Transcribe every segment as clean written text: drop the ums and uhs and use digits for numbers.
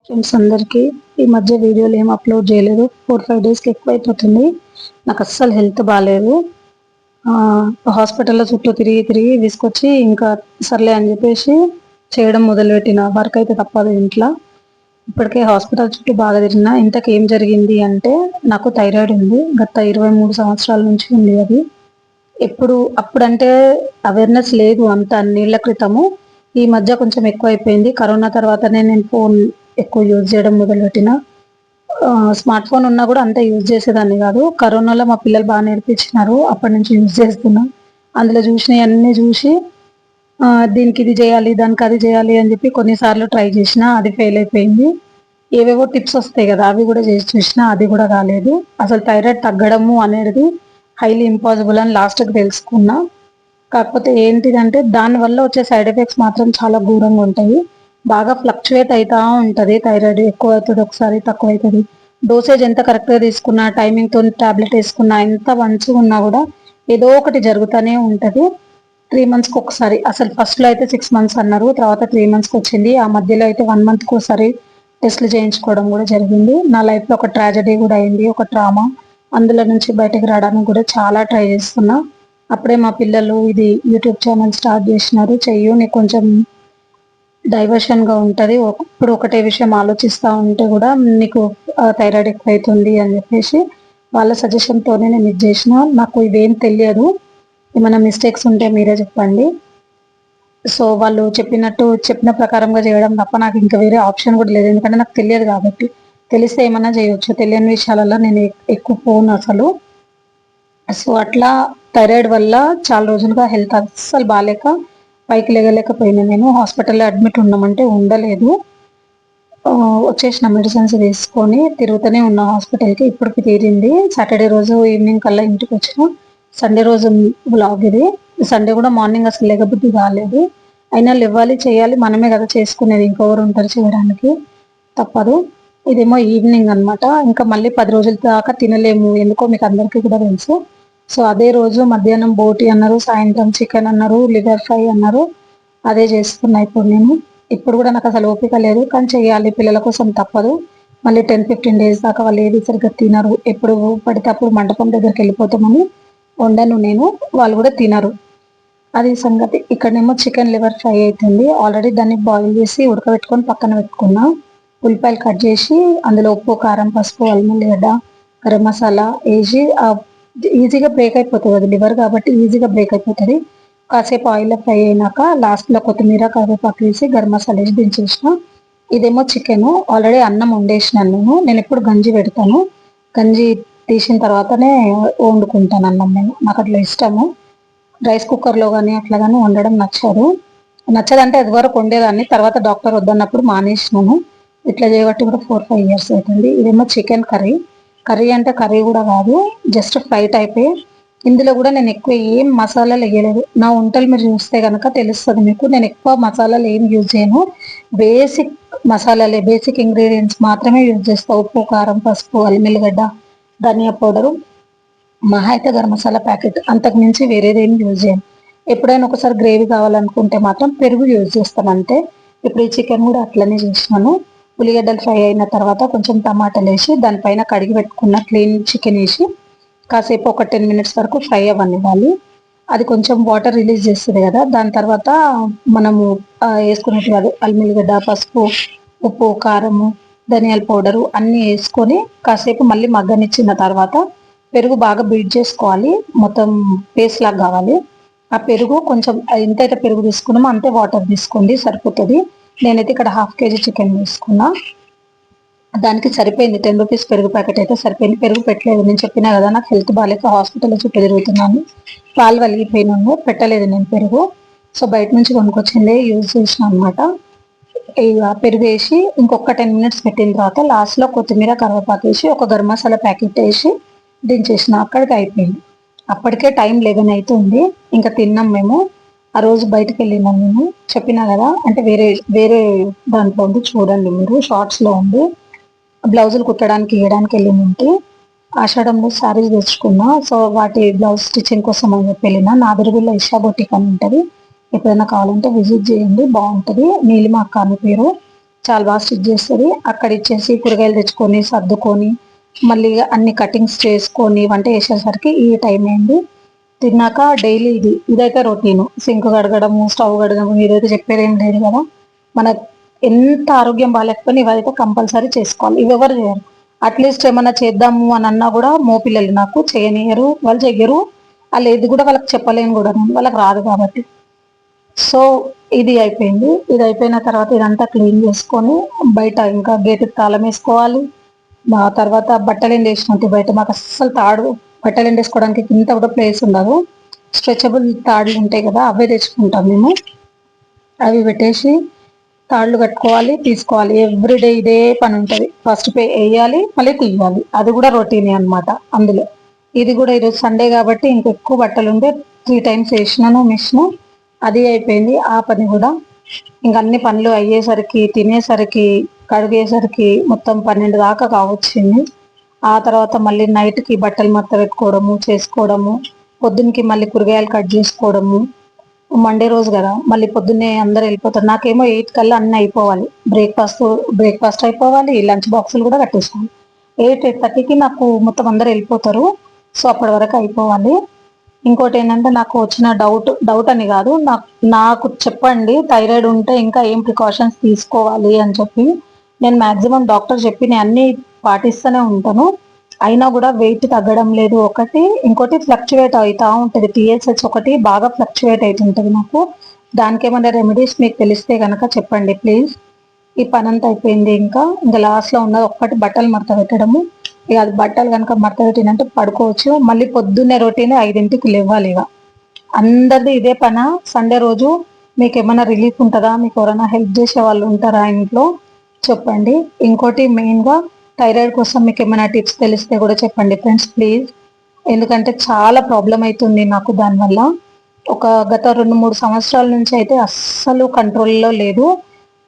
Friends అందరికీ ఈ మధ్య వీడియోలు ఏం అప్లోడ్ చేయలేదు. 4-5 డేస్కి ఎక్కువ అయిపోతుంది. నాకు అస్సలు హెల్త్ బాగాలేదు. హాస్పిటల్లో చుట్టూ తిరిగి తిరిగి తీసుకొచ్చి ఇంకా సర్లే అని చెప్పేసి చేయడం మొదలుపెట్టిన. వర్క్ అయితే తప్పదు ఇంట్లో. ఇప్పటికే హాస్పిటల్ చుట్టూ బాగా తిరిగినా. ఇంతకు ఏం జరిగింది అంటే నాకు థైరాయిడ్ ఉంది. గత 23 సంవత్సరాల నుంచి ఉంది అది. అప్పుడంటే అవేర్నెస్ లేదు, అంత అన్నేళ్ల క్రితము. ఈ మధ్య కొంచెం ఎక్కువ అయిపోయింది. కరోనా తర్వాతనే నేను ఫోన్ ఎక్కువ యూజ్ చేయడం మొదలుపెట్టిన. స్మార్ట్ ఫోన్ ఉన్నా కూడా అంత యూజ్ చేసేదాన్ని కాదు. కరోనాలో మా పిల్లలు బాగా నేర్పించినారు, అప్పటి నుంచి యూజ్ చేస్తున్నా. అందులో చూసినవి అన్నీ చూసి దీనికి ఇది చేయాలి, దానికి అది చేయాలి అని చెప్పి కొన్నిసార్లు ట్రై చేసిన, అది ఫెయిల్ అయిపోయింది. ఏవేవో టిప్స్ వస్తాయి కదా, అవి కూడా చేసి చూసినా, అది కూడా కాలేదు. అసలు థైరాయిడ్ తగ్గడము అనేది హైలీ ఇంపాసిబుల్ అని లాస్ట్కి తెలుసుకున్నా. కాకపోతే ఏంటిదంటే దానివల్ల వచ్చే సైడ్ ఎఫెక్ట్స్ మాత్రం చాలా ఘోరంగా ఉంటాయి. బాగా ఫ్లక్చువేట్ అవుతా ఉంటుంది. థైరాయిడ్ ఎక్కువ అవుతుంది, ఒకసారి తక్కువ అవుతుంది. డోసేజ్ ఎంత కరెక్ట్గా తీసుకున్నా, టైమింగ్తో టాబ్లెట్ వేసుకున్నా, ఎంత మంచిగా ఉన్నా కూడా ఏదో ఒకటి జరుగుతూనే ఉంటుంది. 3 monthsకి ఒకసారి, అసలు ఫస్ట్లో అయితే 6 months అన్నారు, తర్వాత 3 monthsకి వచ్చింది. ఆ మధ్యలో అయితే 1 monthకి ఒకసారి టెస్ట్లు చేయించుకోవడం కూడా జరిగింది. నా లైఫ్లో ఒక ట్రాజడీ కూడా అయింది, ఒక ట్రామా. అందులో నుంచి బయటకు రావడానికి కూడా చాలా ట్రై చేస్తున్నా. అప్పుడే మా పిల్లలు ఇది యూట్యూబ్ ఛానల్ స్టార్ట్ చేసినారు, చెయ్యు నీకు కొంచెం డైవర్షన్గా ఉంటుంది, ఇప్పుడు ఒకటే విషయం ఆలోచిస్తూ ఉంటే కూడా నీకు థైరాయిడ్ ఎక్కువ అవుతుంది అని చెప్పేసి వాళ్ళ సజెషన్తోనే నేను ఇది చేసిన. నాకు ఇవేం తెలియదు, ఏమైనా మిస్టేక్స్ ఉంటే మీరే చెప్పండి. సో వాళ్ళు చెప్పిన ప్రకారంగా చేయడం తప్ప నాకు ఇంకా వేరే ఆప్షన్ కూడా లేదు. ఎందుకంటే నాకు తెలియదు కాబట్టి. తెలిస్తే ఏమన్నా చేయొచ్చు, తెలియని విషయాలలో నేను ఎక్కువ పోను అసలు. సో అట్లా థైరాయిడ్ వల్ల చాలా రోజులుగా హెల్త్ అస్సలు బాగాలేక పైకి లేగలేకపోయినా. నేను హాస్పిటల్లో అడ్మిట్ ఉన్నామంటే ఉండలేదు, వచ్చేసిన మెడిసిన్స్ తీసుకొని తిరుగుతూనే ఉన్నా హాస్పిటల్కి. ఇప్పటికి తీరింది. సాటర్డే రోజు ఈవినింగ్ కల్లా ఇంటికి వచ్చిన. సండే రోజు బ్లాగ్ ఇది. సండే కూడా మార్నింగ్ అసలు లేకపోతే కాలేదు. అయినా లేవాలి, చేయాలి, మనమే కదా చేసుకునేది, ఇంకెవరు ఉంటారు చేయడానికి, తప్పదు. ఇదేమో ఈవినింగ్ అనమాట. ఇంకా మళ్ళీ 10 రోజుల దాకా తినలేము, ఎందుకో మీకు అందరికీ కూడా తెలుసు. సో అదే రోజు మధ్యాహ్నం బోటి అన్నారు, సాయంత్రం చికెన్ అన్నారు, లివర్ ఫ్రై అన్నారు. అదే చేస్తున్నా ఇప్పుడు నేను. ఇప్పుడు కూడా నాకు అసలు ఓపిక లేదు, కానీ చేయాలి, పిల్లల కోసం తప్పదు. మళ్ళీ 10-15 days దాకా వాళ్ళు ఏది సరిగ్గా తినరు. ఎప్పుడు పడితే అప్పుడు మంటపం దగ్గరికి వెళ్ళిపోతామని వండను నేను, వాళ్ళు కూడా తినరు. అది సంగతి. ఇక్కడనేమో చికెన్ లివర్ ఫ్రై అవుతుంది. ఆల్రెడీ దాన్ని బాయిల్ చేసి ఉడకబెట్టుకొని పక్కన పెట్టుకున్నా. ఉల్లిపాయలు కట్ చేసి అందులో ఉప్పు, కారం, పసుపు, అల్లం వెల్లిగడ్డ, గరం మసాలా వేసి ఈజీగా బ్రేక్ అయిపోతుంది. అది లివర్ కాబట్టి ఈజీగా బ్రేక్ అయిపోతుంది. కాసేపు ఆయిల్లో ఫ్రై అయినాక లాస్ట్లో కొత్తిమీర, కరివేపాకు వేసి గరం మసాలా వేసి దించేసిన. ఇదేమో చికెన్. ఆల్రెడీ అన్నం వండేసినాను నేను ఎప్పుడు గంజి పెడతాను, గంజి తీసిన తర్వాతనే వండుకుంటాను అన్నం. నాకు అట్లా ఇష్టము. రైస్ కుక్కర్లో కానీ అట్లా కానీ వండడం నచ్చదంటే అది వరకు వండేదాన్ని, తర్వాత డాక్టర్ వద్దన్నప్పుడు మానేసినాను. ఇట్లా చేయబట్టి కూడా 4-5 years అవుతుంది. ఇదేమో చికెన్ కర్రీ. కర్రీ అంటే కర్రీ కూడా కాదు, జస్ట్ ఫ్రై టైపే. ఇందులో కూడా నేను ఎక్కువ ఏం మసాలాలు వేయలేదు. నా వంటలు మీరు చూస్తే కనుక తెలుస్తుంది మీకు, నేను ఎక్కువ మసాలాలు ఏం యూజ్ చేయను. బేసిక్ మసాలాలే, బేసిక్ ఇంగ్రీడియంట్స్ మాత్రమే యూజ్ చేస్తా. ఉప్పు, కారం, పసుపు, అల్లం వెల్లిగడ్డ, ధనియా పౌడరు, మహా అయితే గరం మసాలా ప్యాకెట్, అంతకు మించి వేరేదేం యూజ్ చేయను. ఎప్పుడైనా ఒకసారి గ్రేవీ కావాలనుకుంటే మాత్రం పెరుగు యూజ్ చేస్తాను అంతే. ఇప్పుడు ఈ చికెన్ కూడా అట్లనే చేసినాను. ఉల్లిగడ్డలు ఫ్రై అయిన తర్వాత కొంచెం టమాటాలు వేసి దానిపైన కడిగి పెట్టుకున్న క్లీన్ చికెన్ వేసి కాసేపు ఒక 10 minutes వరకు ఫ్రై అవ్వనివ్వాలి. అది కొంచెం వాటర్ రిలీజ్ చేస్తుంది కదా, దాని తర్వాత మనము వేసుకునేది కాదు, అల్లిగడ్డ, పసుపు, ఉప్పు, కారము, ధనియాల పౌడరు అన్నీ వేసుకొని కాసేపు మళ్ళీ మగ్గనిచ్చిన తర్వాత పెరుగు బాగా బీట్ చేసుకోవాలి, మొత్తం పేస్ట్ లాగా కావాలి. ఆ పెరుగు కొంచెం ఎంతైతే పెరుగు తీసుకున్నామో అంతే వాటర్ తీసుకోండి, సరిపోతుంది. నేనైతే ఇక్కడ 1/2 kg చికెన్ తీసుకున్నా, దానికి సరిపోయింది. 10 rupees పెరుగు ప్యాకెట్ అయితే సరిపోయింది. పెరుగు పెట్టలేదు, నేను చెప్పినా కదా నాకు హెల్త్ బాగాలేక హాస్పిటల్లో చుట్టూ తిరుగుతున్నాను, పాలు వలిగిపోయినాను, పెట్టలేదు నేను పెరుగు. సో బయట నుంచి కొనుక్కొచ్చిందే యూజ్ చేసిన అనమాట. ఇక పెరుగు వేసి ఇంకొక 10 minutes పెట్టిన తర్వాత లాస్ట్లో కొత్తిమీర, కరివేపాకు వేసి ఒక గరం మసాలా ప్యాకెట్ వేసి దించేసిన. అక్కడికి అయిపోయింది. అప్పటికే టైం 11 అవుతుంది. ఇంకా తిన్నాం మేము. ఆ రోజు బయటకు వెళ్ళినాం మేము, చెప్పినా కదా, అంటే వేరే వేరే దాంట్లో ఉంది, చూడండి మీరు, షార్ట్స్లో ఉంది. బ్లౌజులు కుట్టడానికి ఇవ్వడానికి వెళ్ళింది. ఆషాఢంలో శారీస్ తెచ్చుకున్నా. సో వాటి బ్లౌజ్ స్టిచ్చింగ్ కోసం అని చెప్పి వెళ్ళిన. నాదిరుగుల్లో ఇషా బొటిక్ అని ఉంటుంది, ఎప్పుడైనా కావాలంటే విజిట్ చేయండి, బాగుంటుంది. నీలిమ అక్క అని పేరు. చాలా బాగా స్టిచ్ చేస్తుంది. అక్కడ ఇచ్చేసి కూరగాయలు తెచ్చుకొని సర్దుకొని మళ్ళీ అన్ని కటింగ్స్ చేసుకొని వంట చేసేసరికి ఈ టైం అయింది. తిన్నాక డైలీ ఇదైతే రొటీన్. సింక్ కడగడము, స్టవ్ కడగడము, ఇదైతే చెప్పేది ఏం లేదు కదా. మన ఎంత ఆరోగ్యం బాగాలేకపోయినా ఇవైతే కంపల్సరీ చేసుకోవాలి. ఇవి ఎవరు చేయరు. అట్లీస్ట్ ఏమన్నా చేద్దాము అని అన్నా కూడా మోపిల్లలు నాకు చేయనియరు, వాళ్ళు చెయ్యరు. వాళ్ళు ఏది కూడా వాళ్ళకి చెప్పలేను కూడా, నేను వాళ్ళకి రాదు కాబట్టి. సో ఇది అయిపోయింది. ఇది అయిపోయిన తర్వాత ఇదంతా క్లీన్ చేసుకొని బయట ఇంకా గేటుకి తాళం వేసుకోవాలి. ఆ తర్వాత బట్టలు ఎండేసినట్టు బయట మాకు అస్సలు బట్టలు ఎండేసుకోవడానికి ఇంత కూడా ప్లేస్ ఉండదు. స్ట్రెచబుల్ తాడులు ఉంటాయి కదా, అవే తెచ్చుకుంటాం మేము. అవి పెట్టేసి తాళ్ళు కట్టుకోవాలి, తీసుకోవాలి. ఎవ్రీడే ఇదే పని ఉంటుంది. ఫస్ట్ వేయాలి, మళ్ళీ తీయాలి. అది కూడా రొటీనే అనమాట. అందులో ఇది కూడా ఈరోజు సండే కాబట్టి ఇంకెక్కువ బట్టలు ఉంటే 3 times వేసినాను మిషన్. అది అయిపోయింది ఆ పని కూడా. ఇంక అన్ని పనులు అయ్యేసరికి, తినేసరికి, కడిగేసరికి మొత్తం 12 దాకా కావచ్చింది. ఆ తర్వాత మళ్ళీ నైట్కి బట్టలు మడత పెట్టుకోవడము, చేసుకోవడము, పొద్దున్నకి మళ్ళీ కూరగాయలు కట్ చేసుకోవడము. మండే రోజు కదా, మళ్ళీ పొద్దున్నే అందరు వెళ్ళిపోతారు. నాకేమో 8 కల్లా అన్నీ అయిపోవాలి. బ్రేక్ఫాస్ట్ అయిపోవాలి, లంచ్ బాక్సులు కూడా కట్టేసుకోవాలి. 8:30కి నాకు మొత్తం అందరు వెళ్ళిపోతారు. సో అప్పటి వరకు అయిపోవాలి. ఇంకోటి ఏంటంటే నాకు వచ్చిన డౌట్ అని కాదు, నాకు చెప్పండి థైరాయిడ్ ఉంటే ఇంకా ఏం ప్రికాషన్స్ తీసుకోవాలి అని చెప్పి. నేను మాక్సిమం డాక్టర్ చెప్పి అన్ని పాటిస్తూనే ఉంటాను. అయినా కూడా వెయిట్ తగ్గడం లేదు ఒకటి. ఇంకోటి ఫ్లక్చువేట్ అవుతా ఉంటుంది. TSH ఒకటి బాగా ఫ్లక్చువేట్ అవుతుంటుంది నాకు. దానికి ఏమైనా రెమెడీస్ మీకు తెలిస్తే కనుక చెప్పండి ప్లీజ్. ఈ పని అంతా అయిపోయింది. ఇంకా లాస్ట్లో ఉన్నది ఒక్కటి బట్టలు మడత పెట్టడము. ఇక అది బట్టలు కనుక మడత పెట్టినంటే పడుకోవచ్చు. మళ్ళీ పొద్దున్నే రొటీన్ 5ంటికి లేవాలి. ఇక అందరిది ఇదే పని. సండే రోజు మీకు ఏమైనా రిలీఫ్ ఉంటుందా, మీకు ఎవరైనా హెల్ప్ చేసే వాళ్ళు ఉంటారా ఇంట్లో చెప్పండి. ఇంకోటి మెయిన్గా థైరాయిడ్ కోసం మీకు ఏమైనా టిప్స్ తెలిస్తే కూడా చెప్పండి ఫ్రెండ్స్ ప్లీజ్. ఎందుకంటే చాలా ప్రాబ్లం అవుతుంది నాకు దానివల్ల. గత 2-3 సంవత్సరాల నుంచి అయితే అస్సలు కంట్రోల్లో లేదు.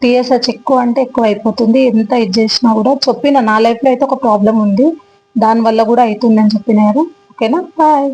TSH ఎక్కువ అంటే ఎక్కువ అయిపోతుంది. ఎంత ఇది చేసినా కూడా చెప్పిన నా లైఫ్లో అయితే ఒక ప్రాబ్లం ఉంది, దానివల్ల కూడా అవుతుందని చెప్పినారు. ఓకేనా, బాయ్.